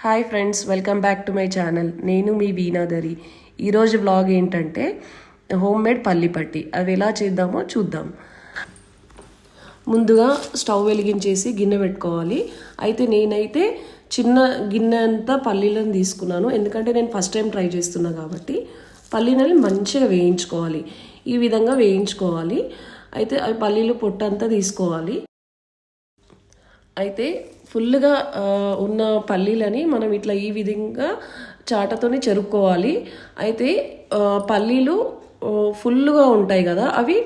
Hi friends, welcome back to my channel. నేను మీ వీణాధరి. ఈరోజు vlog ఏంటంటే హోమ్ మేడ్ పల్లి పట్టి. అవి ఎలా చేద్దామో చూద్దాం. ముందుగా స్టవ్ వెలిగించేసి గిన్నె పెట్టుకోవాలి. అయితే నేనైతే చిన్న గిన్నె అంతా పల్లీలను తీసుకున్నాను, ఎందుకంటే నేను ఫస్ట్ టైం ట్రై చేస్తున్నా కాబట్టి. పల్లీలని మంచిగా వేయించుకోవాలి. ఈ విధంగా వేయించుకోవాలి. అయితే అవి పల్లీలు పొట్టంతా తీసుకోవాలి. అయితే ఫుల్గా ఉన్న పల్లీలని మనం ఇట్లా ఈ విధంగా చాటతోని చెరుక్కోవాలి. అయితే పల్లీలు ఫుల్గా ఉంటాయి కదా, అవి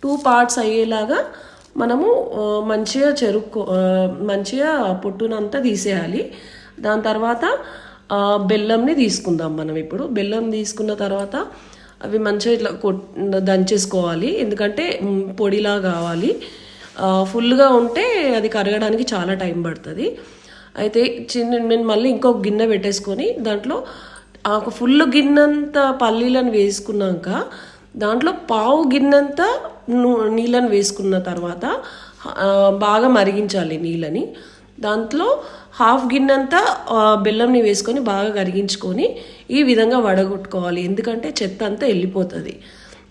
2 పార్ట్స్ అయ్యేలాగా మనము మంచిగా మంచిగా పొట్టునంతా తీసేయాలి. దాని తర్వాత బెల్లంని తీసుకుందాం మనం. ఇప్పుడు బెల్లం తీసుకున్న తర్వాత అవి మంచిగా ఇట్లా దంచేసుకోవాలి, ఎందుకంటే పొడిలా కావాలి. ఫుల్గా ఉంటే అది కరగడానికి చాలా టైం పడుతుంది. అయితే నేను మళ్ళీ ఇంకొక గిన్నె పెట్టేసుకొని దాంట్లో ఒక ఫుల్ గిన్నెంత పల్లీలను వేసుకున్నాక దాంట్లో పావు గిన్నెంత నీళ్ళని వేసుకున్న తర్వాత బాగా మరిగించాలి నీళ్ళని. దాంట్లో హాఫ్ గిన్నెంత బెల్లంని వేసుకొని బాగా కరిగించుకొని ఈ విధంగా వడగొట్టుకోవాలి, ఎందుకంటే చెత్త అంతా వెళ్ళిపోతుంది.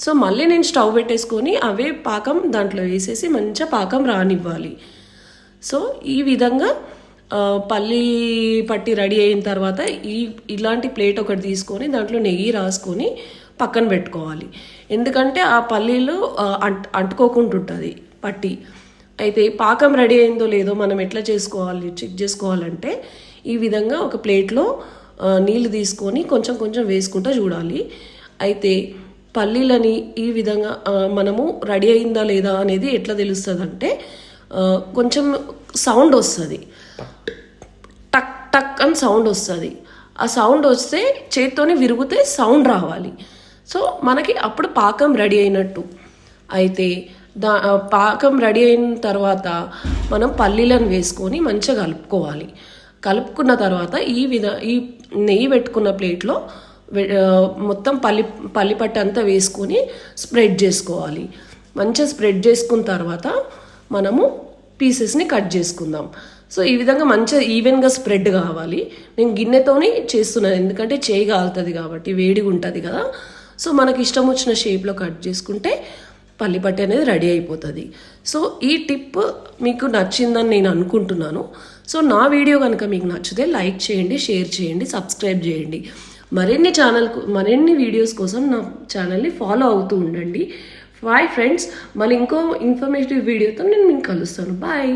సో మళ్ళీ నేను స్టవ్ పెట్టేసుకొని అవే పాకం దాంట్లో వేసేసి మంచిగా పాకం రానివ్వాలి. సో ఈ విధంగా పల్లి పట్టి రెడీ అయిన తర్వాత ఇలాంటి ప్లేట్ ఒకటి తీసుకొని దాంట్లో నెయ్యి రాసుకొని పక్కన పెట్టుకోవాలి, ఎందుకంటే ఆ పల్లీలు అంటుకోకుండా ఉంటుంది పట్టి. అయితే పాకం రెడీ అయిందో లేదో మనం ఎట్లా చెక్ చేసుకోవాలంటే ఈ విధంగా ఒక ప్లేట్లో నీళ్ళు తీసుకొని కొంచెం కొంచెం వేసుకుంటూ చూడాలి. అయితే పల్లీలని ఈ విధంగా మనము రెడీ అయిందా లేదా అనేది ఎట్లా తెలుస్తుంది అంటే కొంచెం సౌండ్ వస్తుంది, టక్ టక్ అని సౌండ్ వస్తుంది. ఆ సౌండ్ వస్తే చేత్తోనే విరిగితే సౌండ్ రావాలి. సో మనకి అప్పుడు పాకం రెడీ అయినట్టు. అయితే పాకం రెడీ అయిన తర్వాత మనం పల్లీలను వేసుకొని మంచిగా కలుపుకోవాలి. కలుపుకున్న తర్వాత ఈ నెయ్యి పెట్టుకున్న ప్లేట్లో మొత్తం పల్లి పట్టు అంతా వేసుకొని స్ప్రెడ్ చేసుకోవాలి. మంచిగా స్ప్రెడ్ చేసుకున్న తర్వాత మనము పీసెస్ని కట్ చేసుకుందాం. సో ఈ విధంగా మంచిగా ఈవెన్గా స్ప్రెడ్ కావాలి. నేను గిన్నెతోని చేస్తున్నాను, ఎందుకంటే చేయి కాలుతుంది కాబట్టి, వేడిగా ఉంటుంది కదా. సో మనకి ఇష్టం వచ్చిన షేప్లో కట్ చేసుకుంటే పల్లి పట్టి అనేది రెడీ అయిపోతుంది. సో ఈ టిప్ మీకు నచ్చిందని నేను అనుకుంటున్నాను. సో నా వీడియో కనుక మీకు నచ్చితే లైక్ చేయండి, షేర్ చేయండి, సబ్స్క్రైబ్ చేయండి. మరిన్ని వీడియోస్ కోసం నా ఛానల్ని ఫాలో అవుతూ ఉండండి. బాయ్ ఫ్రెండ్స్, మళ్ళీ ఇంకో ఇన్ఫర్మేటివ్ వీడియోతో నేను మీకు కలుస్తాను. బాయ్.